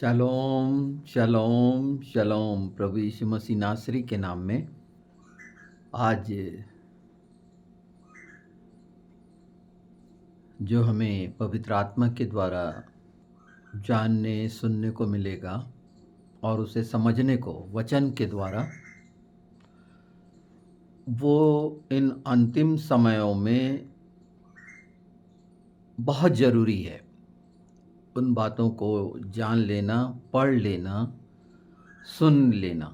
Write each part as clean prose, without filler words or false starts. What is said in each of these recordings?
शलोम शलोम शलोम। प्रभु यीशु मसीह नासरी के नाम में आज जो हमें पवित्र आत्मा के द्वारा जानने सुनने को मिलेगा और उसे समझने को वचन के द्वारा, वो इन अंतिम समयों में बहुत ज़रूरी है। उन बातों को जान लेना, पढ़ लेना, सुन लेना।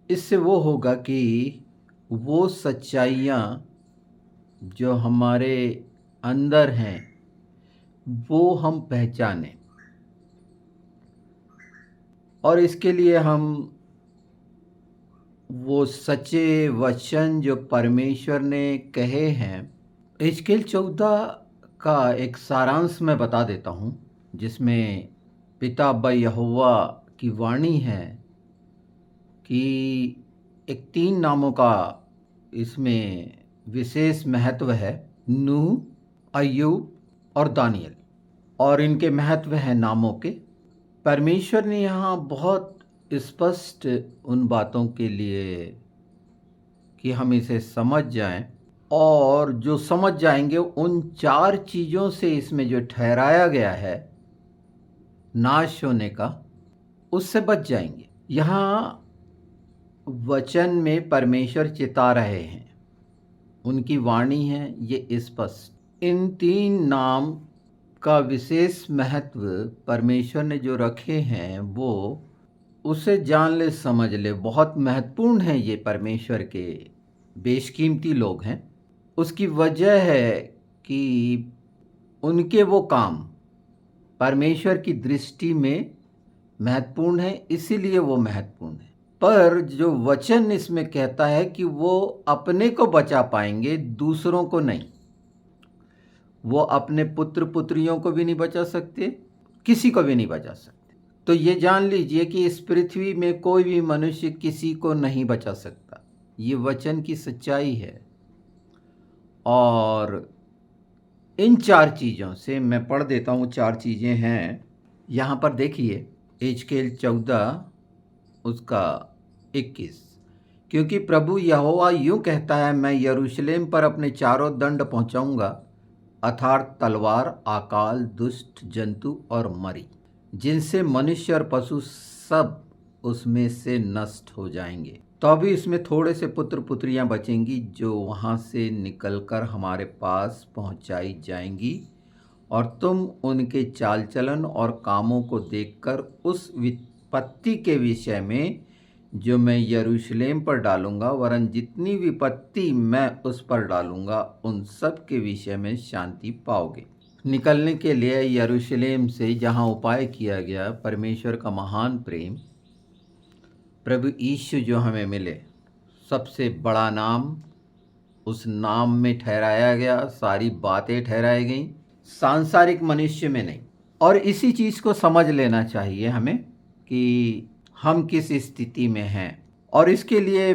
इससे वो होगा कि वो सच्चाइयाँ जो हमारे अंदर हैं वो हम पहचानें, और इसके लिए हम वो सच्चे वचन जो परमेश्वर ने कहे हैं, हिजकेल 14 का एक सारांश मैं बता देता हूँ, जिसमें पिता अब्बा यहोवा की वाणी है कि एक 3 नामों का इसमें विशेष महत्व है, नूह, अय्यूब और दानियल, और इनके महत्व है नामों के। परमेश्वर ने यहाँ बहुत स्पष्ट उन बातों के लिए कि हम इसे समझ जाएं, और जो समझ जाएंगे उन 4 चीज़ों से इसमें जो ठहराया गया है नाश होने का, उससे बच जाएंगे। यहाँ वचन में परमेश्वर चिता रहे हैं, उनकी वाणी है ये स्पष्ट। इन 3 नाम का विशेष महत्व परमेश्वर ने जो रखे हैं वो उसे जान ले, समझ ले। बहुत महत्वपूर्ण है, ये परमेश्वर के बेशकीमती लोग हैं। उसकी वजह है कि उनके वो काम परमेश्वर की दृष्टि में महत्वपूर्ण है, इसीलिए वो महत्वपूर्ण है। पर जो वचन इसमें कहता है कि वो अपने को बचा पाएंगे, दूसरों को नहीं। वो अपने पुत्र पुत्रियों को भी नहीं बचा सकते, किसी को भी नहीं बचा सकते। तो ये जान लीजिए कि इस पृथ्वी में कोई भी मनुष्य किसी को नहीं बचा सकता। ये वचन की सच्चाई है। और इन 4 चीज़ों से मैं पढ़ देता हूँ। 4 चीज़ें हैं यहाँ पर, देखिए हिजकेल 14 उसका 21। क्योंकि प्रभु यहोवा यूँ कहता है, मैं यरूशलेम पर अपने चारों दंड पहुँचाऊँगा, अर्थात तलवार, अकाल, दुष्ट जंतु और मरी, जिनसे मनुष्य और पशु सब उसमें से नष्ट हो जाएंगे। तो अभी इसमें थोड़े से पुत्र पुत्रियां बचेंगी जो वहाँ से निकलकर हमारे पास पहुँचाई जाएंगी, और तुम उनके चाल चलन और कामों को देखकर उस विपत्ति के विषय में जो मैं यरूशलेम पर डालूंगा, वरन जितनी विपत्ति मैं उस पर डालूंगा, उन सब के विषय में शांति पाओगे। निकलने के लिए यरूशलेम से जहाँ उपाय किया गया, परमेश्वर का महान प्रेम, प्रभु यीशु जो हमें मिले, सबसे बड़ा नाम, उस नाम में ठहराया गया, सारी बातें ठहराई गई, सांसारिक मनुष्य में नहीं। और इसी चीज़ को समझ लेना चाहिए हमें कि हम किस स्थिति में हैं। और इसके लिए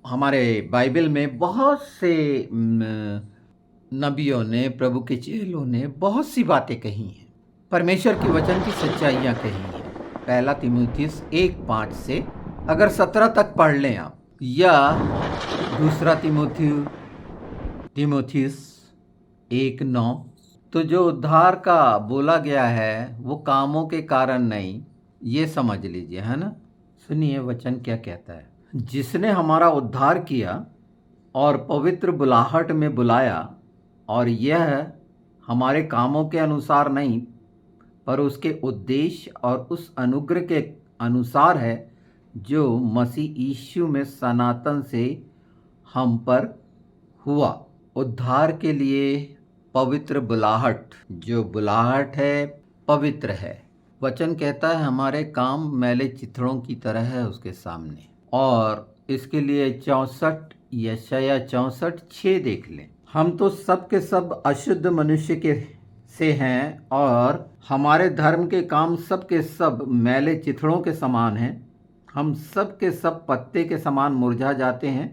हमारे बाइबल में बहुत से नबियों ने, प्रभु के चेलों ने बहुत सी बातें कही हैं, परमेश्वर की वचन की सच्चाइयाँ कही हैं। 1 तीमुथियुस 1:5 से अगर 17 तक पढ़ लें आप, या 2 तीमुथियुस 1:9, तो जो उद्धार का बोला गया है वो कामों के कारण नहीं, ये समझ लीजिए, है ना। सुनिए वचन क्या कहता है। जिसने हमारा उद्धार किया और पवित्र बुलाहट में बुलाया, और यह हमारे कामों के अनुसार नहीं, पर उसके उद्देश्य और उस अनुग्रह के अनुसार है जो मसीह यीशु में सनातन से हम पर हुआ। उद्धार के लिए पवित्र बुलाहट, जो बुलाहट है पवित्र है। वचन कहता है हमारे काम मैले चिथड़ों की तरह है उसके सामने। और इसके लिए 64 यशायाह 64:6 देख लें। हम तो सब के सब अशुद्ध मनुष्य के से हैं, और हमारे धर्म के काम सब के सब मैले चिथड़ों के समान हैं। हम सब के सब पत्ते के समान मुरझा जाते हैं,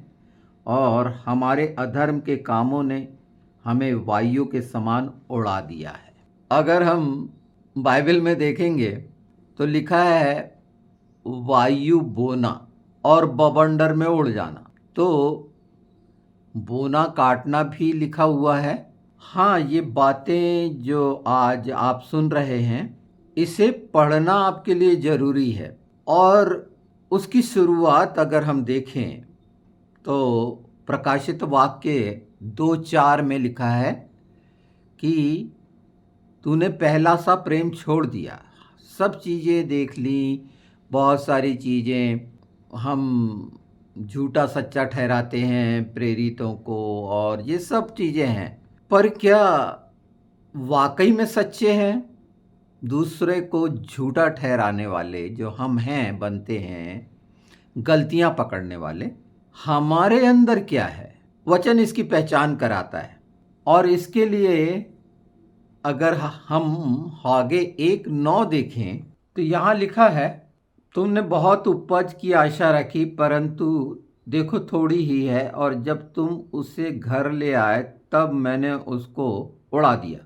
और हमारे अधर्म के कामों ने हमें वायु के समान उड़ा दिया है। अगर हम बाइबल में देखेंगे तो लिखा है वायु बोना और बवंडर में उड़ जाना। तो बोना काटना भी लिखा हुआ है। हाँ, ये बातें जो आज आप सुन रहे हैं, इसे पढ़ना आपके लिए ज़रूरी है। और उसकी शुरुआत अगर हम देखें तो प्रकाशित वाक्य 2:4 में लिखा है कि तूने पहला सा प्रेम छोड़ दिया। सब चीज़ें देख ली, बहुत सारी चीज़ें हम झूठा सच्चा ठहराते हैं प्रेरितों को, और ये सब चीज़ें हैं, पर क्या वाकई में सच्चे हैं? दूसरे को झूठा ठहराने वाले जो हम हैं, बनते हैं, गलतियां पकड़ने वाले, हमारे अंदर क्या है? वचन इसकी पहचान कराता है। और इसके लिए अगर हम आगे 1:9 देखें तो यहाँ लिखा है, तुमने बहुत उपज की आशा रखी, परंतु देखो थोड़ी ही है, और जब तुम उसे घर ले आए तब मैंने उसको उड़ा दिया।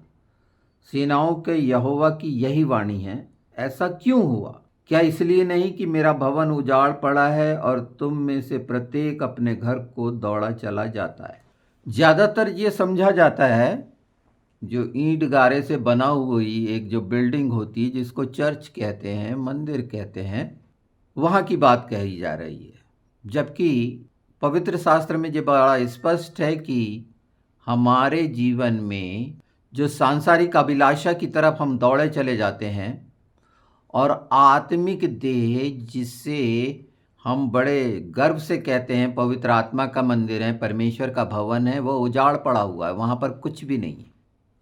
सेनाओं के यहोवा की यही वाणी है। ऐसा क्यों हुआ? क्या इसलिए नहीं कि मेरा भवन उजाड़ पड़ा है और तुम में से प्रत्येक अपने घर को दौड़ा चला जाता है? ज़्यादातर ये समझा जाता है, जो ईंट गारे से बना हुई एक जो बिल्डिंग होती है, जिसको चर्च कहते हैं, मंदिर कहते हैं, वहाँ की बात कही जा रही है। जबकि पवित्र शास्त्र में जो बड़ा स्पष्ट है कि हमारे जीवन में जो सांसारिक अभिलाषा की तरफ हम दौड़े चले जाते हैं, और आत्मिक देह जिससे हम बड़े गर्व से कहते हैं पवित्र आत्मा का मंदिर है, परमेश्वर का भवन है, वो उजाड़ पड़ा हुआ है, वहाँ पर कुछ भी नहीं है।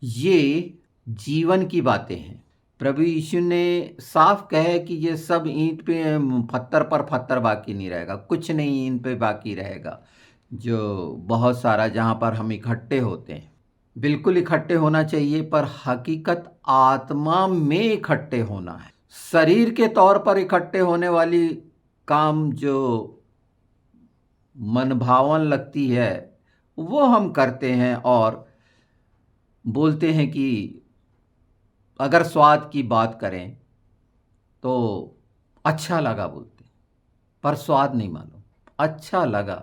ये जीवन की बातें हैं। प्रभु यीशु ने साफ कहा है कि ये सब ईंट पे पत्थर पर पत्थर बाकी नहीं रहेगा, कुछ नहीं ईंट पे बाकी रहेगा। जो बहुत सारा जहाँ पर हम इकट्ठे होते हैं, बिल्कुल इकट्ठे होना चाहिए, पर हकीकत आत्मा में इकट्ठे होना है। शरीर के तौर पर इकट्ठे होने वाली काम जो मनभावन लगती है वो हम करते हैं, और बोलते हैं कि अगर स्वाद की बात करें तो अच्छा लगा बोलते, पर स्वाद नहीं मालूम। अच्छा लगा,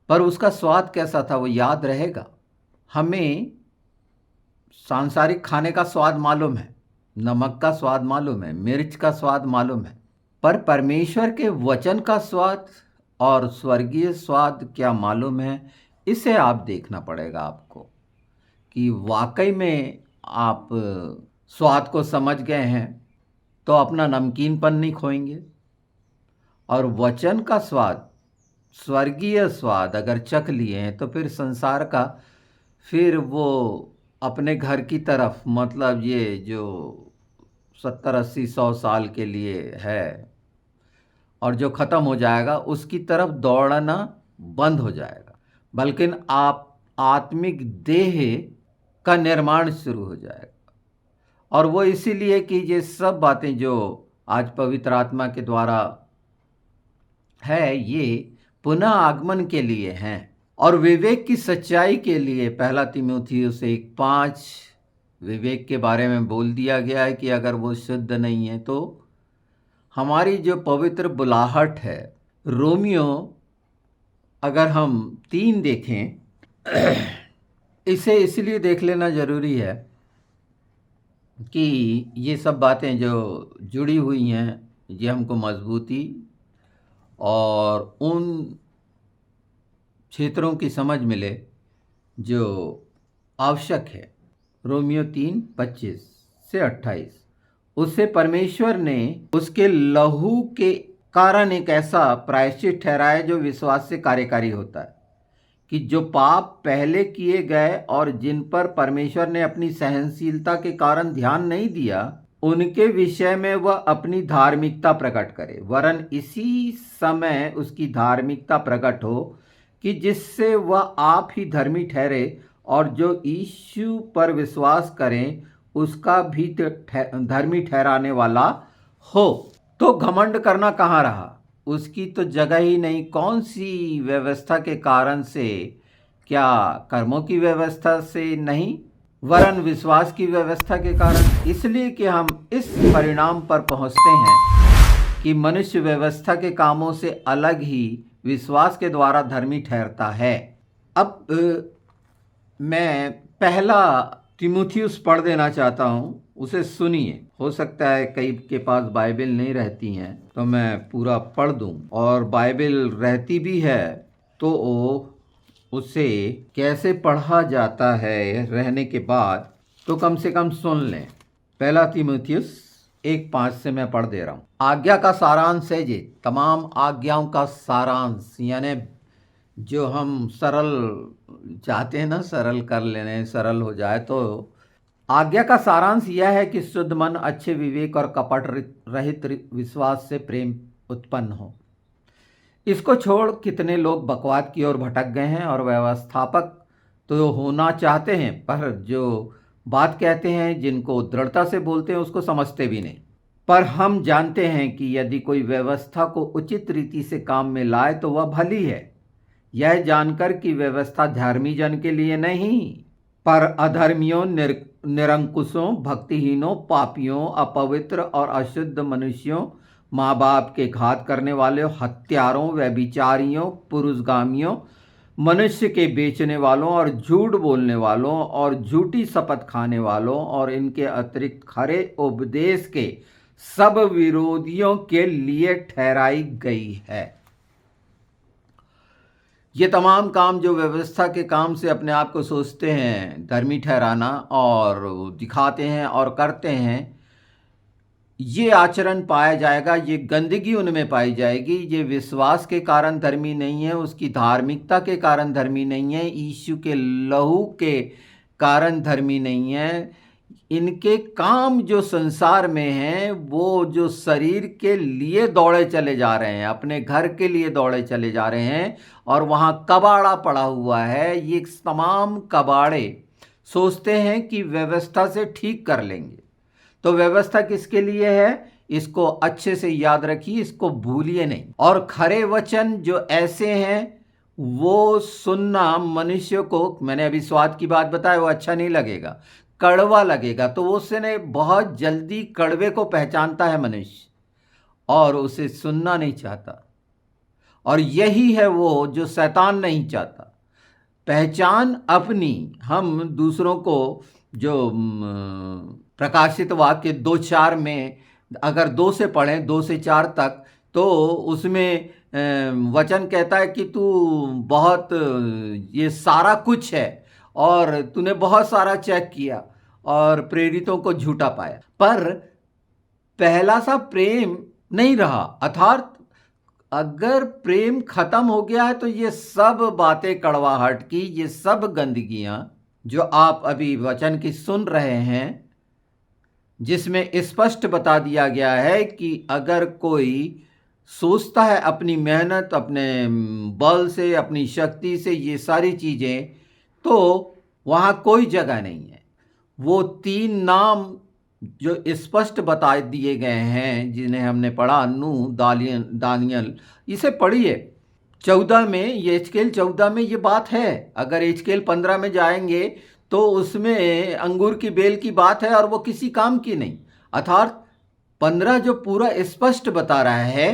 पर उसका स्वाद कैसा था वो याद रहेगा? हमें सांसारिक खाने का स्वाद मालूम है, नमक का स्वाद मालूम है, मिर्च का स्वाद मालूम है, पर परमेश्वर के वचन का स्वाद और स्वर्गीय स्वाद क्या मालूम है? इसे आप देखना पड़ेगा आपको कि वाकई में आप स्वाद को समझ गए हैं तो अपना नमकीनपन नहीं खोएंगे। और वचन का स्वाद, स्वर्गीय स्वाद अगर चख लिए हैं तो फिर संसार का, फिर वो अपने घर की तरफ, मतलब ये जो 70 80 100 साल के लिए है और जो ख़त्म हो जाएगा, उसकी तरफ दौड़ना बंद हो जाएगा, बल्कि आप आत्मिक देह का निर्माण शुरू हो जाएगा। और वो इसीलिए कि ये सब बातें जो आज पवित्र आत्मा के द्वारा है, ये पुनः आगमन के लिए हैं और विवेक की सच्चाई के लिए। 1 तीमुथियुस 1:5 विवेक के बारे में बोल दिया गया है कि अगर वो शुद्ध नहीं है तो हमारी जो पवित्र बुलाहट है। रोमियो अगर हम 3 देखें, इसे इसलिए देख लेना ज़रूरी है कि ये सब बातें जो जुड़ी हुई हैं, ये हमको मजबूती और उन क्षेत्रों की समझ मिले जो आवश्यक है। रोमियो 3:25 से 28, उससे परमेश्वर ने उसके लहू के कारण एक ऐसा प्रायश्चित ठहराया जो विश्वास से कार्यकारी होता है, कि जो पाप पहले किए गए और जिन पर परमेश्वर ने अपनी सहनशीलता के कारण ध्यान नहीं दिया, उनके विषय में वह अपनी धार्मिकता प्रकट करे, वरन इसी समय उसकी धार्मिकता प्रकट हो कि जिससे वह आप ही धर्मी ठहरे और जो यीशु पर विश्वास करें उसका भी धर्मी ठहराने वाला हो। तो घमंड करना कहाँ रहा? उसकी तो जगह ही नहीं। कौन सी व्यवस्था के कारण से? क्या कर्मों की व्यवस्था से नहीं? वरन विश्वास की व्यवस्था के कारण। इसलिए कि हम इस परिणाम पर पहुंचते हैं कि मनुष्य व्यवस्था के कामों से अलग ही विश्वास के द्वारा धर्मी ठहरता है। अब मैं पहला तिमुथियुस पढ़ देना चाहता हूँ, उसे सुनिए। हो सकता है कई के पास बाइबल नहीं रहती हैं तो मैं पूरा पढ़ दूँ, और बाइबल रहती भी है तो उसे कैसे पढ़ा जाता है रहने के बाद तो कम से कम सुन लें। पहला तिमुथियुस 1:5 से मैं पढ़ दे रहा हूँ। आज्ञा का सारांश है ये, तमाम आज्ञाओं का सारांश, यानी जो हम सरल चाहते हैं ना, सरल कर लेने, सरल हो जाए, तो आज्ञा का सारांश यह है कि शुद्ध मन, अच्छे विवेक और कपट रहित विश्वास से प्रेम उत्पन्न हो। इसको छोड़ कितने लोग बकवाद की ओर भटक गए हैं और व्यवस्थापक तो होना चाहते हैं, पर जो बात कहते हैं, जिनको दृढ़ता से बोलते हैं, उसको समझते भी नहीं। पर हम जानते हैं कि यदि कोई व्यवस्था को उचित रीति से काम में लाए तो वह भली है, यह जानकर कि व्यवस्था धर्मी जन के लिए नहीं, पर अधर्मियों, निरंकुशों, भक्तिहीनों, पापियों, अपवित्र और अशुद्ध मनुष्यों, माँ बाप के घात करने वालों, हत्यारों, व्यभिचारियों, पुरुषगामियों, मनुष्य के बेचने वालों और झूठ बोलने वालों और झूठी शपथ खाने वालों और इनके अतिरिक्त खरे उपदेश के सब विरोधियों के लिए ठहराई गई है। ये तमाम काम जो व्यवस्था के काम से अपने आप को सोचते हैं धर्मी ठहराना और दिखाते हैं और करते हैं, ये आचरण पाया जाएगा, ये गंदगी उनमें पाई जाएगी। ये विश्वास के कारण धर्मी नहीं है, उसकी धार्मिकता के कारण धर्मी नहीं है, यीशु के लहू के कारण धर्मी नहीं है। इनके काम जो संसार में हैं, वो जो शरीर के लिए दौड़े चले जा रहे हैं, अपने घर के लिए दौड़े चले जा रहे हैं, और वहाँ कबाड़ा पड़ा हुआ है। ये तमाम कबाड़े सोचते हैं कि व्यवस्था से ठीक कर लेंगे। तो व्यवस्था किसके लिए है? इसको अच्छे से याद रखिए, इसको भूलिए नहीं। और खरे वचन जो ऐसे हैं, वो सुनना मनुष्य को, मैंने अभी स्वाद की बात बताई, वो अच्छा नहीं लगेगा, कड़वा लगेगा, तो वो उसने बहुत जल्दी कड़वे को पहचानता है मनुष्य, और उसे सुनना नहीं चाहता। और यही है वो जो शैतान नहीं चाहता। पहचान अपनी, हम दूसरों को, जो प्रकाशित वाक्य 2:4 में अगर 2 से पढ़ें, 2 से 4 तक, तो उसमें वचन कहता है कि तू बहुत, ये सारा कुछ है और तूने बहुत सारा चेक किया और प्रेरितों को झूठा पाया, पर पहला सा प्रेम नहीं रहा। अर्थात अगर प्रेम खत्म हो गया है तो ये सब बातें कड़वाहट की, ये सब गंदगियां जो आप अभी वचन की सुन रहे हैं, जिसमें स्पष्ट बता दिया गया है कि अगर कोई सोचता है अपनी मेहनत, अपने बल से, अपनी शक्ति से ये सारी चीज़ें, तो वहाँ कोई जगह नहीं है। वो 3 नाम जो स्पष्ट बता दिए गए हैं, जिन्हें हमने पढ़ा, नूह, दानियल, इसे पढ़िए। 14 में, ये एजकेल 14 में ये बात है। अगर एजकेल 15 में जाएंगे तो उसमें अंगूर की बेल की बात है और वो किसी काम की नहीं। अर्थात 15 जो पूरा स्पष्ट बता रहा है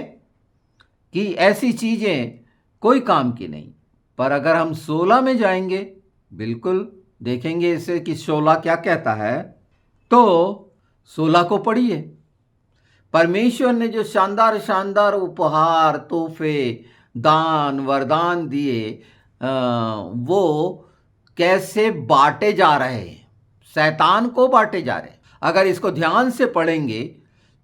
कि ऐसी चीज़ें कोई काम की नहीं। पर अगर हम 16 में जाएंगे, बिल्कुल देखेंगे इसे कि 16 क्या कहता है, तो 16 को पढ़िए। परमेश्वर ने जो शानदार शानदार उपहार, तोहफे, दान, वरदान दिए, वो कैसे बांटे जा रहे हैं, शैतान को बांटे जा रहे हैं। अगर इसको ध्यान से पढ़ेंगे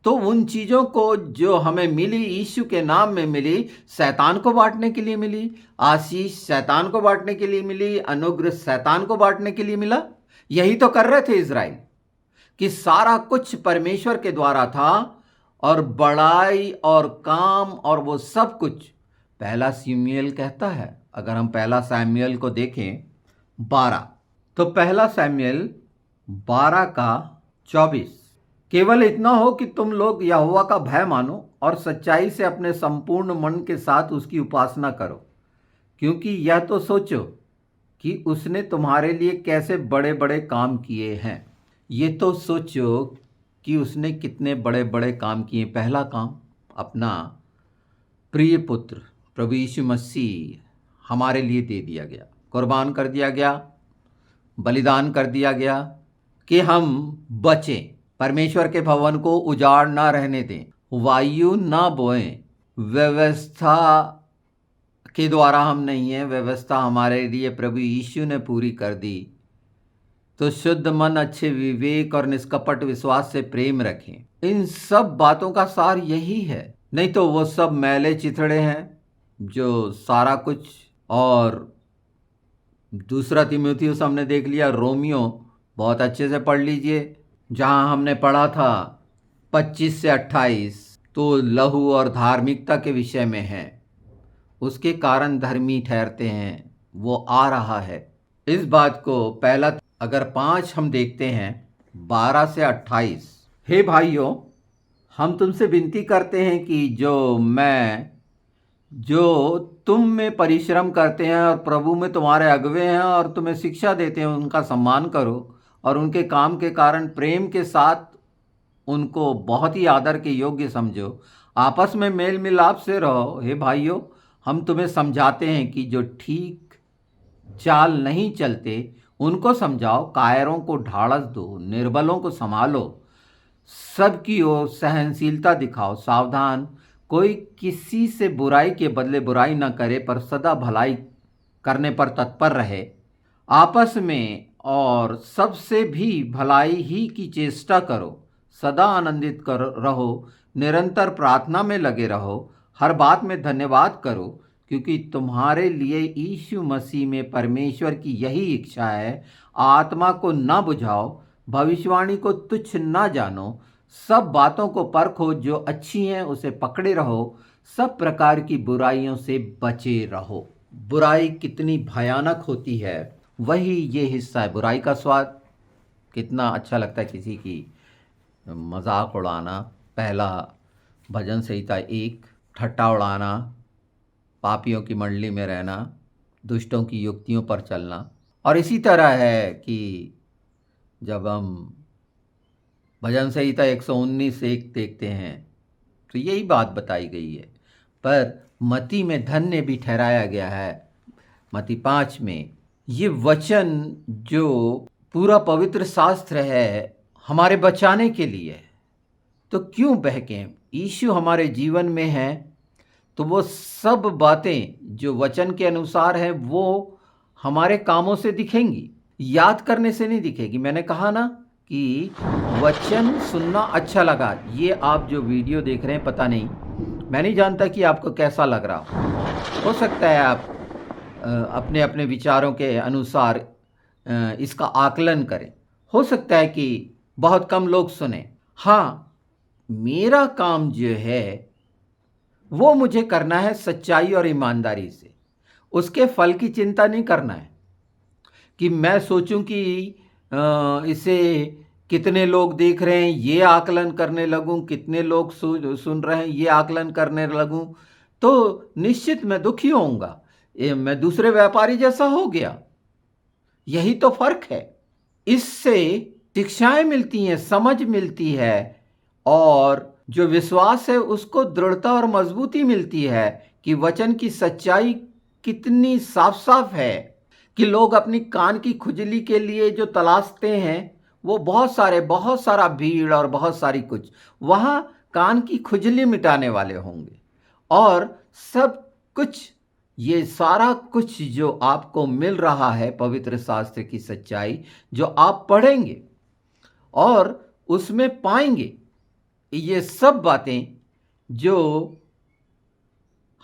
तो उन चीज़ों को जो हमें मिली, यीशु के नाम में मिली, शैतान को बांटने के लिए मिली। आशीष शैतान को बांटने के लिए मिली, अनुग्रह शैतान को बांटने के लिए मिला। यही तो कर रहे थे इज़राइल, कि सारा कुछ परमेश्वर के द्वारा था, और बड़ाई और काम और वो सब कुछ पहला शमूएल कहता है। अगर हम पहला शमूएल को देखें 12, तो पहला शमूएल 12 का 24, केवल इतना हो कि तुम लोग यहोवा का भय मानो और सच्चाई से अपने संपूर्ण मन के साथ उसकी उपासना करो, क्योंकि यह तो सोचो कि उसने तुम्हारे लिए कैसे बड़े बड़े काम किए हैं। ये तो सोचो कि उसने कितने बड़े बड़े काम किए। पहला काम, अपना प्रिय पुत्र प्रभु यीशु मसीह हमारे लिए दे दिया गया, कुर्बान कर दिया गया, बलिदान कर दिया गया कि हम बचें, परमेश्वर के भवन को उजाड़ ना रहने दें, वायु ना बोएं। व्यवस्था के द्वारा हम नहीं है, व्यवस्था हमारे लिए प्रभु यीशु ने पूरी कर दी। तो शुद्ध मन, अच्छे विवेक और निष्कपट विश्वास से प्रेम रखें। इन सब बातों का सार यही है। नहीं तो वो सब मैले चिथड़े हैं जो सारा कुछ। और दूसरा तीमुथियुस हमने देख लिया, रोमियो बहुत अच्छे से पढ़ लीजिए, जहां हमने पढ़ा था 25 से 28, तो लहू और धार्मिकता के विषय में है। उसके कारण धर्मी ठहरते हैं, वो आ रहा है। इस बात को पहला अगर 5 हम देखते हैं 12 से 28। हे भाइयों, हम तुमसे विनती करते हैं कि जो तुम में परिश्रम करते हैं और प्रभु में तुम्हारे अगुवे हैं और तुम्हें शिक्षा देते हैं, उनका सम्मान करो और उनके काम के कारण प्रेम के साथ उनको बहुत ही आदर के योग्य समझो। आपस में मेल मिलाप से रहो। हे भाइयों, हम तुम्हें समझाते हैं कि जो ठीक चाल नहीं चलते उनको समझाओ, कायरों को ढाढ़स दो, निर्बलों को संभालो, सबकी ओर सहनशीलता दिखाओ। सावधान, कोई किसी से बुराई के बदले बुराई न करे, पर सदा भलाई करने पर तत्पर रहे। आपस में और सबसे भी भलाई ही की चेष्टा करो। सदा आनंदित कर रहो, निरंतर प्रार्थना में लगे रहो, हर बात में धन्यवाद करो, क्योंकि तुम्हारे लिए यीशु मसीह में परमेश्वर की यही इच्छा है। आत्मा को न बुझाओ, भविष्यवाणी को तुच्छ न जानो, सब बातों को परखो, जो अच्छी हैं उसे पकड़े रहो, सब प्रकार की बुराइयों से बचे रहो। बुराई कितनी भयानक होती है, वही ये हिस्सा है। बुराई का स्वाद कितना अच्छा लगता है, किसी की मजाक उड़ाना, पहला भजन संहिता 1, ठट्टा उड़ाना, पापियों की मंडली में रहना, दुष्टों की युक्तियों पर चलना। और इसी तरह है कि जब हम भजन संहिता 119:1 देखते हैं तो यही बात बताई गई है। पर मती में धन्य भी ठहराया गया है, मती 5 में। ये वचन जो पूरा पवित्र शास्त्र है हमारे बचाने के लिए है। तो क्यों बहकें? यीशु हमारे जीवन में है तो वो सब बातें जो वचन के अनुसार है वो हमारे कामों से दिखेंगी, याद करने से नहीं दिखेगी। मैंने कहा ना कि वचन सुनना अच्छा लगा। ये आप जो वीडियो देख रहे हैं, पता नहीं, मैं नहीं जानता कि आपको कैसा लग रहा हो सकता है आप अपने अपने विचारों के अनुसार इसका आकलन करें। हो सकता है कि बहुत कम लोग सुने। हाँ, मेरा काम जो है वो मुझे करना है सच्चाई और ईमानदारी से। उसके फल की चिंता नहीं करना है कि मैं सोचूं कि इसे कितने लोग देख रहे हैं ये आकलन करने लगूं, कितने लोग सुन रहे हैं ये आकलन करने लगूं, तो निश्चित मैं दुखी होऊंगा। मैं दूसरे व्यापारी जैसा हो गया। यही तो फर्क है। इससे शिक्षाएं मिलती हैं, समझ मिलती है, और जो विश्वास है उसको दृढ़ता और मजबूती मिलती है कि वचन की सच्चाई कितनी साफ साफ है कि लोग अपनी कान की खुजली के लिए जो तलाशते हैं वो बहुत सारा भीड़ और बहुत सारी कुछ, वहां कान की खुजली मिटाने वाले होंगे। और सब कुछ, ये सारा कुछ जो आपको मिल रहा है पवित्र शास्त्र की सच्चाई, जो आप पढ़ेंगे और उसमें पाएंगे, ये सब बातें जो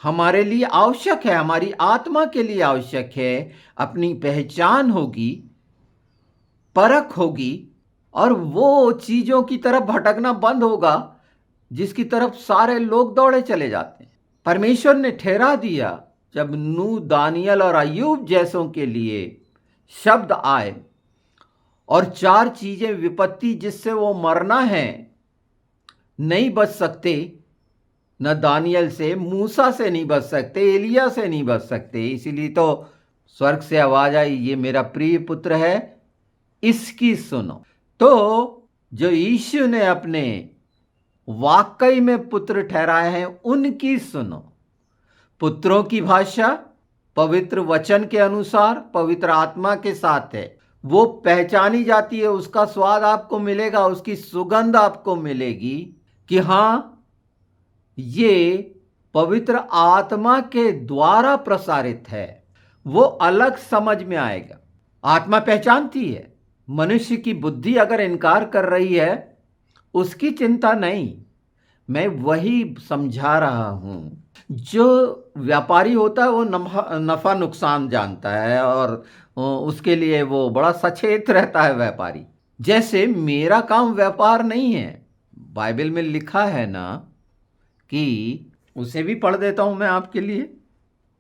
हमारे लिए आवश्यक है, हमारी आत्मा के लिए आवश्यक है, अपनी पहचान होगी, परख होगी, और वो चीजों की तरफ भटकना बंद होगा जिसकी तरफ सारे लोग दौड़े चले जाते हैं। परमेश्वर ने ठहरा दिया, जब नूह, दानियल और अय्यूब जैसों के लिए शब्द आए और 4 चीजें विपत्ति जिससे वो मरना है, नहीं बच सकते, न दानियल से, मूसा से नहीं बच सकते, एलिया से नहीं बच सकते। इसीलिए तो स्वर्ग से आवाज आई, ये मेरा प्रिय पुत्र है, इसकी सुनो। तो जो यीशु ने अपने वाकई में पुत्र ठहराए हैं उनकी सुनो। पुत्रों की भाषा पवित्र वचन के अनुसार पवित्र आत्मा के साथ है, वो पहचानी जाती है, उसका स्वाद आपको मिलेगा, उसकी सुगंध आपको मिलेगी कि हां ये पवित्र आत्मा के द्वारा प्रसारित है। वो अलग समझ में आएगा। आत्मा पहचानती है। मनुष्य की बुद्धि अगर इनकार कर रही है उसकी चिंता नहीं, मैं वही समझा रहा हूं। जो व्यापारी होता है वो नफा नुकसान जानता है और उसके लिए वो बड़ा सचेत रहता है व्यापारी। जैसे मेरा काम व्यापार नहीं है। बाइबल में लिखा है ना कि उसे भी पढ़ देता हूं मैं आपके लिए।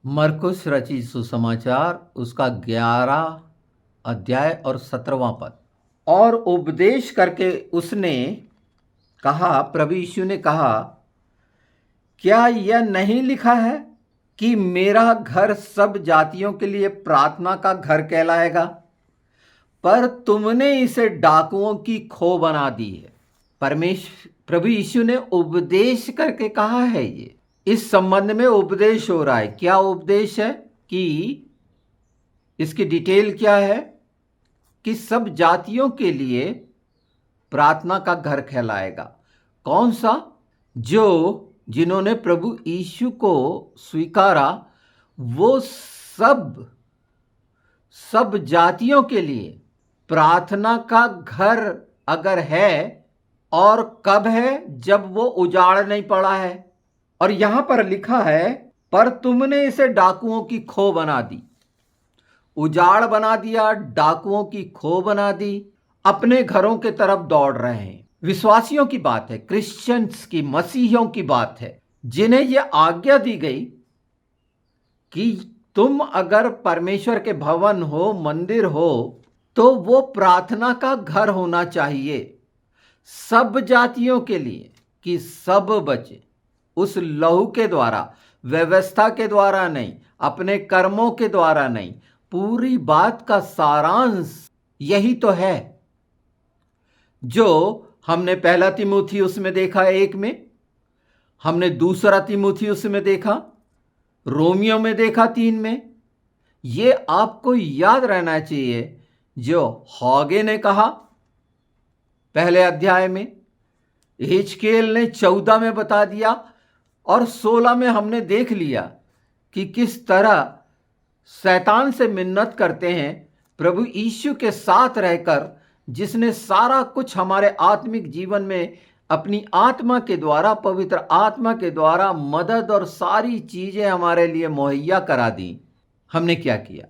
मरकुस रचित सुसमाचार उसका 11 अध्याय और 17वां पद। और उपदेश करके उसने कहा, प्रभु यीशु ने कहा, क्या यह नहीं लिखा है कि मेरा घर सब जातियों के लिए प्रार्थना का घर कहलाएगा? पर तुमने इसे डाकुओं की खो बना दी है। प्रभु यीशु ने उपदेश करके कहा है। ये इस संबंध में उपदेश हो रहा है। क्या उपदेश है कि इसकी डिटेल क्या है कि सब जातियों के लिए प्रार्थना का घर कहलाएगा। कौन सा? जिन्होंने प्रभु यीशु को स्वीकारा, वो सब जातियों के लिए प्रार्थना का घर अगर है, और कब है? जब वो उजाड़ नहीं पड़ा है। और यहां पर लिखा है, पर तुमने इसे डाकुओं की खो बना दी। उजाड़ बना दिया, डाकुओं की खो बना दी, अपने घरों के तरफ दौड़ रहे हैं। विश्वासियों की बात है, क्रिश्चियंस की, मसीहियों की बात है, जिन्हें यह आज्ञा दी गई कि तुम अगर परमेश्वर के भवन हो, मंदिर हो, तो वो प्रार्थना का घर होना चाहिए सब जातियों के लिए, कि सब बचे। उस लहू के द्वारा, व्यवस्था के द्वारा नहीं, अपने कर्मों के द्वारा नहीं। पूरी बात का सारांश यही तो है जो हमने पहला तीमुथियुस में देखा 1 में, हमने दूसरा तीमुथियुस में देखा, रोमियो में देखा 3 में। ये आपको याद रहना चाहिए जो हॉगे ने कहा पहले अध्याय में, हिजकेल ने 14 में बता दिया, और 16 में हमने देख लिया कि किस तरह शैतान से मिन्नत करते हैं प्रभु यीशु के साथ रहकर, जिसने सारा कुछ हमारे आत्मिक जीवन में अपनी आत्मा के द्वारा, पवित्र आत्मा के द्वारा मदद और सारी चीजें हमारे लिए मुहैया करा दी। हमने क्या किया?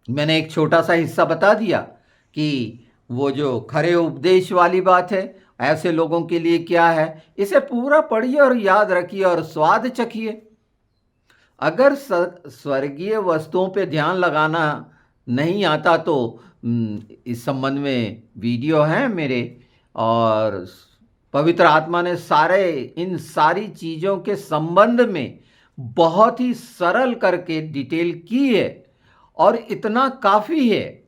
मैंने एक छोटा सा हिस्सा बता दिया कि वो जो खरे उपदेश वाली बात है, ऐसे लोगों के लिए क्या है। इसे पूरा पढ़िए और याद रखिए और स्वाद चखिए। अगर स्वर्गीय वस्तुओं पे ध्यान लगाना नहीं आता तो इस संबंध में वीडियो हैं मेरे, और पवित्र आत्मा ने इन सारी चीज़ों के संबंध में बहुत ही सरल करके डिटेल की है, और इतना काफ़ी है।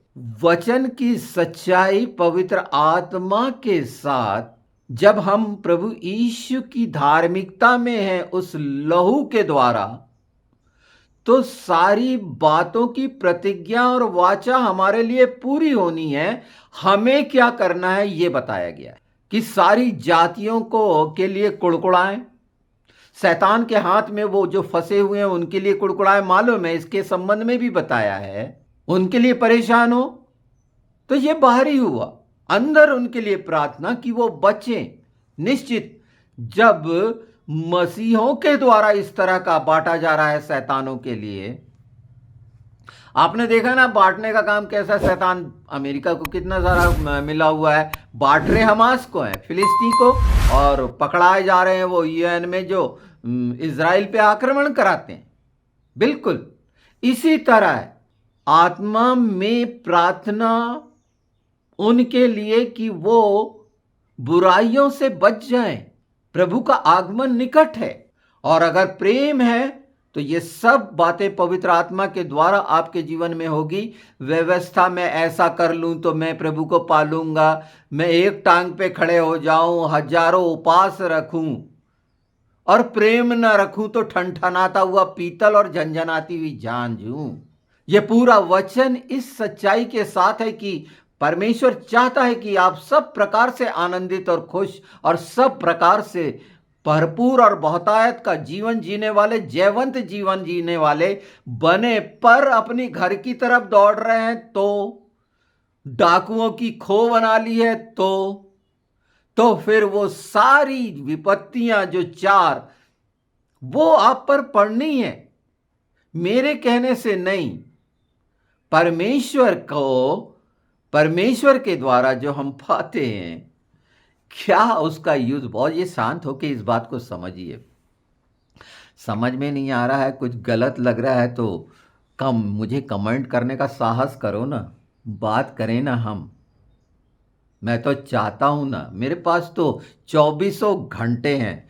वचन की सच्चाई पवित्र आत्मा के साथ जब हम प्रभु यीशु की धार्मिकता में हैं उस लहू के द्वारा, तो सारी बातों की प्रतिज्ञा और वाचा हमारे लिए पूरी होनी है। हमें क्या करना है ये बताया गया है कि सारी जातियों के लिए कुड़कुड़ाएं। शैतान के हाथ में वो जो फंसे हुए हैं उनके लिए कुड़कुड़ाएं, मालूम है, इसके संबंध में भी बताया है। उनके लिए परेशान हो तो ये बाहरी हुआ, अंदर उनके लिए प्रार्थना कि वो बचें। निश्चित जब मसीहों के द्वारा इस तरह का बांटा जा रहा है शैतानों के लिए, आपने देखा ना बांटने का काम कैसा, शैतान अमेरिका को कितना सारा मिला हुआ है, बांट रहे हमास को है, फिलिस्तीन को, और पकड़ाए जा रहे हैं वो यूएन में जो इजराइल पे आक्रमण कराते हैं। बिल्कुल इसी तरह है आत्मा में प्रार्थना उनके लिए कि वो बुराइयों से बच जाएं। प्रभु का आगमन निकट है, और अगर प्रेम है तो ये सब बातें पवित्र आत्मा के द्वारा आपके जीवन में होगी। व्यवस्था में ऐसा कर लूं तो मैं प्रभु को पालूंगा, मैं एक टांग पे खड़े हो जाऊं, हजारों उपास रखूं और प्रेम न रखूं तो ठनठनाता हुआ पीतल और झंझनाती हुई झांझूं। यह पूरा वचन इस सच्चाई के साथ है कि परमेश्वर चाहता है कि आप सब प्रकार से आनंदित और खुश और सब प्रकार से भरपूर और बहुतायत का जीवन जीने वाले, जयवंत जीवन जीने वाले बने, पर अपनी घर की तरफ दौड़ रहे हैं तो, डाकुओं की खो बना ली है तो फिर वो सारी विपत्तियां जो चार, वो आप पर पड़नी है। मेरे कहने से नहीं, परमेश्वर के द्वारा जो हम पाते हैं, क्या उसका यूज। बहुत ये शांत होके इस बात को समझिए। समझ में नहीं आ रहा है, कुछ गलत लग रहा है तो मुझे कमेंट करने का साहस करो ना, बात करें ना हम। मैं तो चाहता हूं ना, मेरे पास तो 24 घंटे हैं।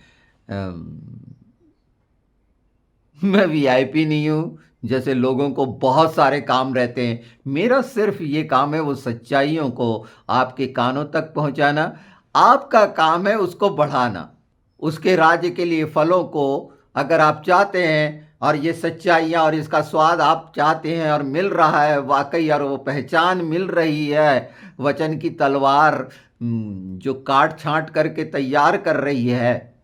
मैं वीआईपी नहीं हूं जैसे लोगों को बहुत सारे काम रहते हैं। मेरा सिर्फ ये काम है वो सच्चाइयों को आपके कानों तक पहुंचाना। आपका काम है उसको बढ़ाना, उसके राज्य के लिए फलों को अगर आप चाहते हैं और ये सच्चाइयाँ और इसका स्वाद आप चाहते हैं और मिल रहा है वाकई, और वो पहचान मिल रही है, वचन की तलवार जो काट छांट करके तैयार कर रही है,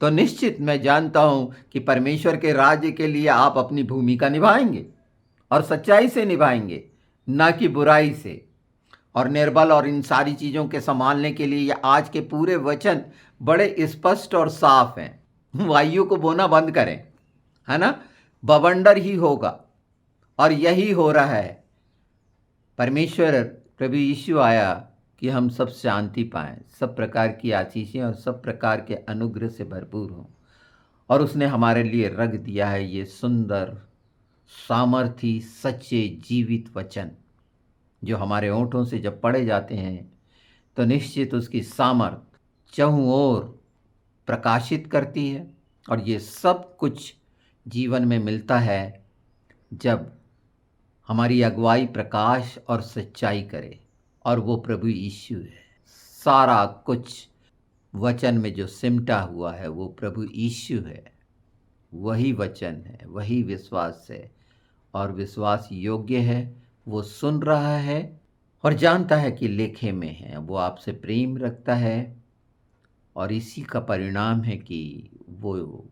तो निश्चित मैं जानता हूं कि परमेश्वर के राज्य के लिए आप अपनी भूमिका निभाएंगे और सच्चाई से निभाएंगे, ना कि बुराई से और निर्बल और इन सारी चीज़ों के संभालने के लिए। आज के पूरे वचन बड़े स्पष्ट और साफ हैं। वायु को बोना बंद करें, है ना, बवंडर ही होगा और यही हो रहा है। परमेश्वर प्रभु यीशु आया कि हम सब शांति पाएं, सब प्रकार की आशीषें और सब प्रकार के अनुग्रह से भरपूर हों, और उसने हमारे लिए रख दिया है ये सुंदर, सामर्थी, सच्चे, जीवित वचन, जो हमारे ओंठों से जब पढ़े जाते हैं तो निश्चित उसकी सामर्थ चहुं ओर प्रकाशित करती है। और ये सब कुछ जीवन में मिलता है जब हमारी अगुवाई प्रकाश और सच्चाई करे, और वो प्रभु यीशु है। सारा कुछ वचन में जो सिमटा हुआ है वो प्रभु यीशु है। वही वचन है, वही विश्वास है और विश्वास योग्य है। वो सुन रहा है और जानता है कि लेखे में है, वो आपसे प्रेम रखता है, और इसी का परिणाम है कि वो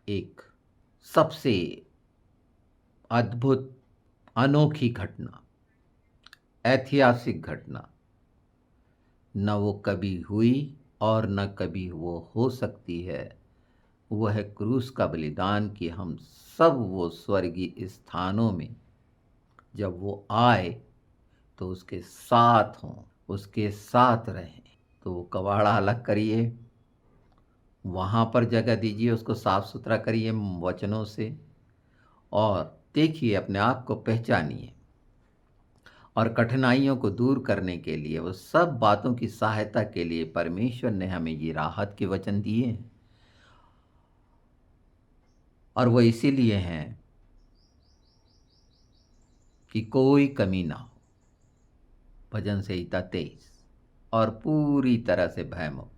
एक सबसे अद्भुत, अनोखी घटना, ऐतिहासिक घटना, न वो कभी हुई और न कभी वो हो सकती है, वो है क्रूस का बलिदान, कि हम सब वो स्वर्गीय स्थानों में जब वो आए तो उसके साथ हों, उसके साथ रहें। तो वो कबाड़ा अलग करिए, वहाँ पर जगह दीजिए, उसको साफ सुथरा करिए वचनों से, और देखिए, अपने आप को पहचानिए, और कठिनाइयों को दूर करने के लिए, वो सब बातों की सहायता के लिए परमेश्वर ने हमें ये राहत के वचन दिए हैं, और वो इसीलिए हैं कि कोई कमी ना हो। भजन संहिता 23, और पूरी तरह से भयमुक्त।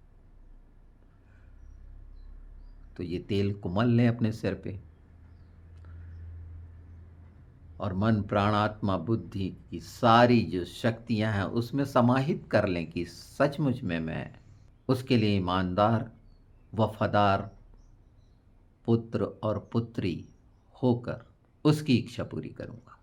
तो ये तेल को मल लें अपने सिर पे, और मन, प्राण, आत्मा, बुद्धि की सारी जो शक्तियां हैं उसमें समाहित कर लें कि सचमुच में मैं उसके लिए ईमानदार, वफादार पुत्र और पुत्री होकर उसकी इच्छा पूरी करूंगा।